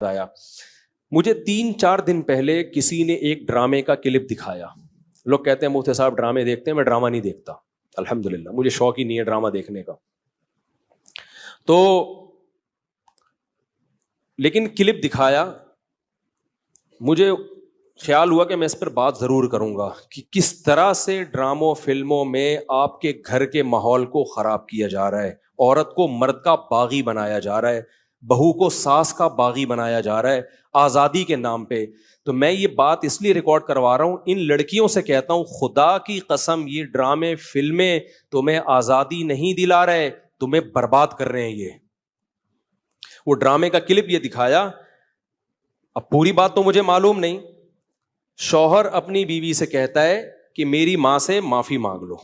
آیا مجھے 3-4 دن پہلے کسی نے ایک ڈرامے کا کلپ دکھایا. لوگ کہتے ہیں مفتی صاحب ڈرامے دیکھتے ہیں, میں ڈرامہ نہیں دیکھتا الحمدللہ, مجھے شوق ہی نہیں ہے ڈرامہ دیکھنے کا. تو لیکن کلپ دکھایا, مجھے خیال ہوا کہ میں اس پر بات ضرور کروں گا کہ کس طرح سے ڈراموں فلموں میں آپ کے گھر کے ماحول کو خراب کیا جا رہا ہے, عورت کو مرد کا باغی بنایا جا رہا ہے, بہو کو ساس کا باغی بنایا جا رہا ہے آزادی کے نام پہ. تو میں یہ بات اس لیے ریکارڈ کروا رہا ہوں, ان لڑکیوں سے کہتا ہوں خدا کی قسم یہ ڈرامے فلمیں تمہیں آزادی نہیں دلا رہے, تمہیں برباد کر رہے ہیں. یہ وہ ڈرامے کا کلپ یہ دکھایا, اب پوری بات تو مجھے معلوم نہیں. شوہر اپنی بیوی سے کہتا ہے کہ میری ماں سے معافی مانگ لو.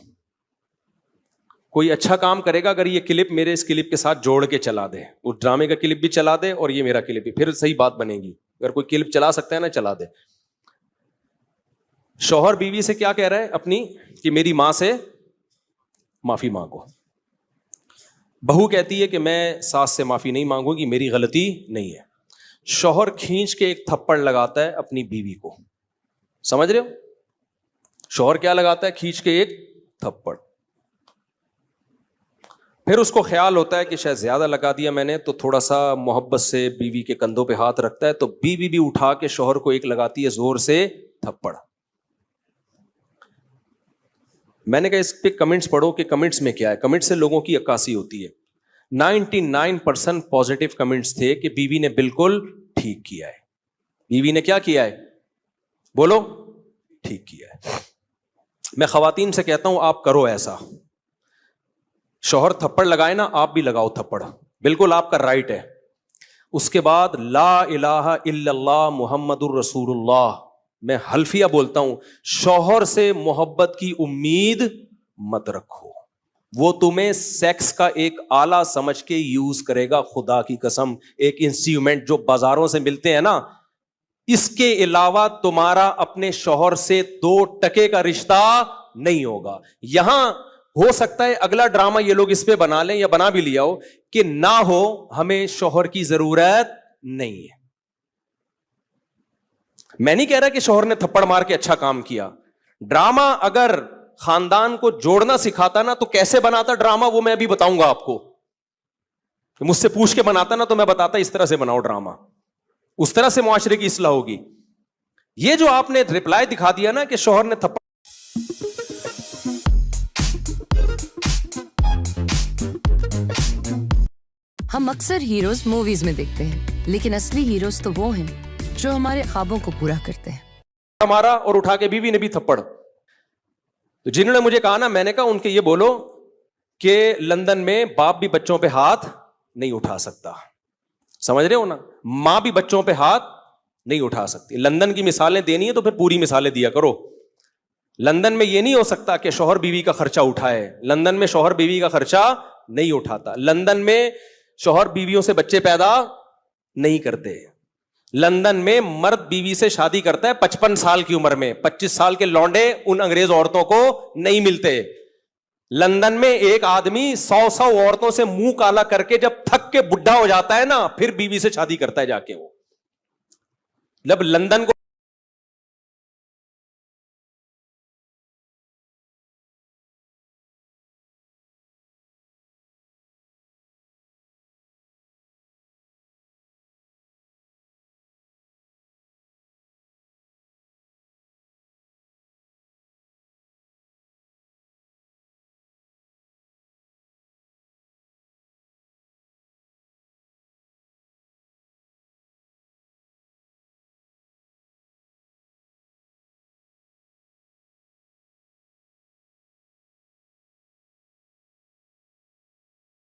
کوئی اچھا کام کرے گا اگر یہ کلپ میرے اس کلپ کے ساتھ جوڑ کے چلا دے, اس ڈرامے کا کلپ بھی چلا دے اور یہ میرا کلپ بھی, پھر صحیح بات بنے گی. اگر کوئی کلپ چلا سکتا ہے نا چلا دے. شوہر بیوی سے کیا کہہ رہا ہے اپنی, کہ میری ماں سے معافی مانگو. بہو کہتی ہے کہ میں ساس سے معافی نہیں مانگوں گی, میری غلطی نہیں ہے. شوہر کھینچ کے ایک تھپڑ لگاتا ہے اپنی بیوی کو. سمجھ رہے ہو, شوہر کیا لگاتا ہے, کھینچ کے ایک تھپڑ. پھر اس کو خیال ہوتا ہے کہ شاید زیادہ لگا دیا میں نے, تو تھوڑا سا محبت سے بیوی کے کندھوں پہ ہاتھ رکھتا ہے, تو بیوی بھی اٹھا کے شوہر کو ایک لگاتی ہے زور سے تھپڑ. میں نے کہا اس پہ کمنٹس پڑھو کہ کمنٹس میں کیا ہے. کمنٹ سے لوگوں کی عکاسی ہوتی ہے. 99% پازیٹیو کمنٹس تھے کہ بیوی نے بالکل ٹھیک کیا ہے. بیوی نے کیا کیا ہے, بولو, ٹھیک کیا ہے. میں خواتین سے کہتا ہوں آپ کرو ایسا, شوہر تھپڑ لگائے نا آپ بھی لگاؤ تھپڑ, بالکل آپ کا رائٹ ہے. اس کے بعد لا الہ الا اللہ محمد الرسول اللہ, میں حلفیہ بولتا ہوں, شوہر سے محبت کی امید مت رکھو, وہ تمہیں سیکس کا ایک آلہ سمجھ کے یوز کرے گا. خدا کی قسم, ایک انسٹرومنٹ جو بازاروں سے ملتے ہیں نا, اس کے علاوہ تمہارا اپنے شوہر سے 2 ٹکے کا رشتہ نہیں ہوگا. یہاں ہو سکتا ہے اگلا ڈرامہ یہ لوگ اس پہ بنا لیں یا بنا بھی لیا ہو کہ نہ ہو, ہمیں شوہر کی ضرورت نہیں ہے. میں نہیں کہہ رہا کہ شوہر نے تھپڑ مار کے اچھا کام کیا. ڈرامہ اگر خاندان کو جوڑنا سکھاتا نا تو کیسے بناتا ڈرامہ, وہ میں ابھی بتاؤں گا آپ کو. مجھ سے پوچھ کے بناتا نا تو میں بتاتا اس طرح سے بناؤ ڈرامہ, اس طرح سے معاشرے کی اصلاح ہوگی. یہ جو آپ نے رپلائی دکھا دیا نا کہ شوہر نے تھپڑ, ہم اکثر ہیروز موویز میں دیکھتے ہیں, لیکن اصلی ہیروز تو وہ ہیں جو ہمارے خوابوں کو پورا کرتے ہیں. ہمارا اور اٹھا کے بیوی نے بھی تھپڑ. تو جنہوں نے مجھے کہا نا, میں نے کہا ان کے یہ بولو کہ لندن میں باپ بھی بچوں پہ ہاتھ نہیں اٹھا سکتا. سمجھ رہے ہو نا, ماں بھی بچوں پہ ہاتھ نہیں اٹھا سکتی. لندن کی مثالیں دینی ہے تو پھر پوری مثالیں دیا کرو. لندن میں یہ نہیں ہو سکتا کہ شوہر بیوی کا خرچہ اٹھائے. لندن میں شوہر بیوی کا خرچہ نہیں اٹھاتا. لندن میں شوہر بیویوں سے بچے پیدا نہیں کرتے. لندن میں مرد بیوی سے شادی کرتا ہے 55 سال کی عمر میں. 25 سال کے لونڈے ان انگریز عورتوں کو نہیں ملتے. لندن میں ایک آدمی 100 عورتوں سے منہ کالا کر کے جب تھک کے بڈھا ہو جاتا ہے نا, پھر بیوی سے شادی کرتا ہے جا کے. وہ جب لندن کو